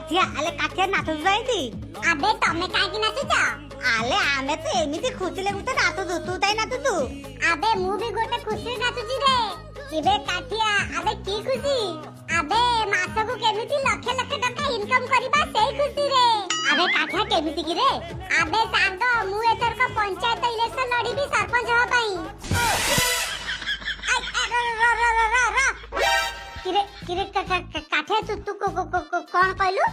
काठिया आले काठिया नाचू जायती अबे तमे काहे नाचुच आले आमे तो एमिति खुशी लगुते नाचू तू ताई नाचू तू अबे मु भी गोटे खुशी नाचुची रे किबे काठिया अबे की खुशी अबे मासकु केमिति लाख लाख टका इनकम करिबा सेही खुशी रे अबे काठिया केमिति की रे अबे सांग मु एथर को पंचायत इलेक्शन लड़ीबी सरपंच हो पई किरे किरे काठिया तू कोन कहलु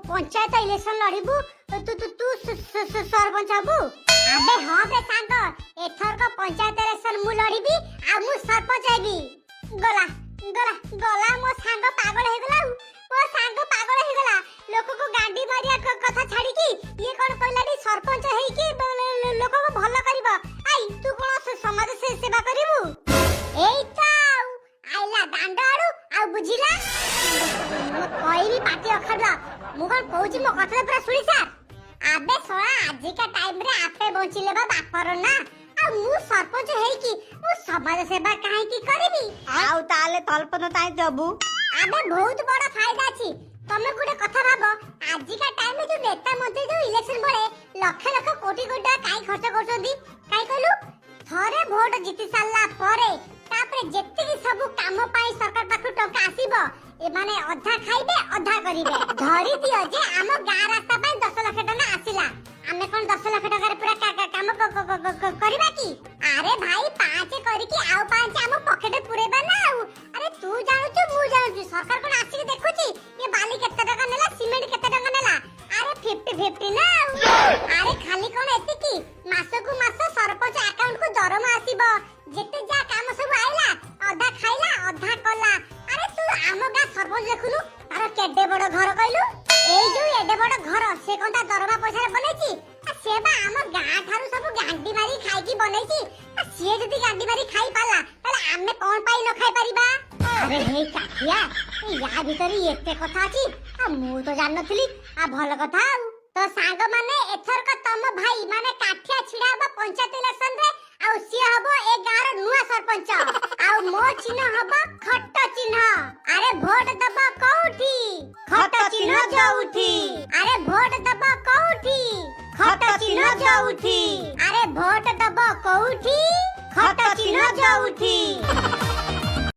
पंचायत इलेक्शन लड़ीबू तू तू तू सरपंच हबू अबे हां बे सांग एथर को पंचायत इलेक्शन मु लड़ीबी आ मु सरपंच हेबी गला गला गला मो सांग पागल हे गला मो सांग पागल हे गला लोक को गांडी मारिया कथा छाड़ी की ये कोन कहलाडी सरपंच हेई की लोक को भलो करबो आई तू कोन समाज से सेवा करिवु एई ताऊ आइला दांडाड़ू आ बुझिला कोई भी पार्टी अखरला मु कोन कहूची मो कथा पूरा सुनी सा आबे सोळा आजि का टाइम रे आपे बंचिले बा बापर ना आ मु सरपंच हेई की मु समाज सेवा काहे की करबी आउ ताले तलपन ताई दबु आबे बहुत बड़ा फायदा छी तमे गुडे कथा भाबो आजि का टाइम में जो नेता मंत्री जो इलेक्शन बळे लाख लाख कोटी कोटी काई खर्च करछोंदी काई कहलु थरे वोट जीति साला परे तापरे जेतिकी सब काम पाई सरकार पाखु टका आसीबो ए माने अधा खाइबे अधा करिवे धरि दियो जे हम गां रास्ता पाई 10 लाख टका आसीला हमें कोन 10 लाख टका रे पूरा काम करबा की अरे भाई 5 करी की आउ 5 हम पॉकेट पुरेबा ना अरे तू जानु छु मु जानु छु सरकार कोन आसी के देखुची ये बाली केते टका नेला सीमेंट केते टका नेला अरे 50-50 ना अरे खाली कोन एति की मासकु मास सरपंच अकाउंट को दरमा आसीबो जेते जा काम सब आइला आधा खाइला आधा कला अरे तू आम गा सरपंच देखुनु तार केडे बड़ घर कहलु एई जो एडे बड़ घर से कोनता दरमा पैसा रे बनैची आ से बा आम गां थारु सब गांडी मारी खाई की बनैची आ से जदी गांडी मारी खाई पाला ताले आमे कोन पाई न खाई परिबा अरे हे काठिया या भीतरी एते कथा अछि आ मु तो जान नथली आ भल कथा तो सांग माने एथर का तम भाई माने काठिया छिड़ाबा पंचायत इलेक्शन रे आ सिया हबो ए गार नुआ सरपंच आ मो चिन्ह हबो खट्ट चिन्ह अरे वोट दबा कोठी खट्ट चिन्ह जाउठी अरे वोट दबा कोठी खट्ट चिन्ह जाउठी अरे वोट दबा कोठी खट्ट चिन्ह जाउठी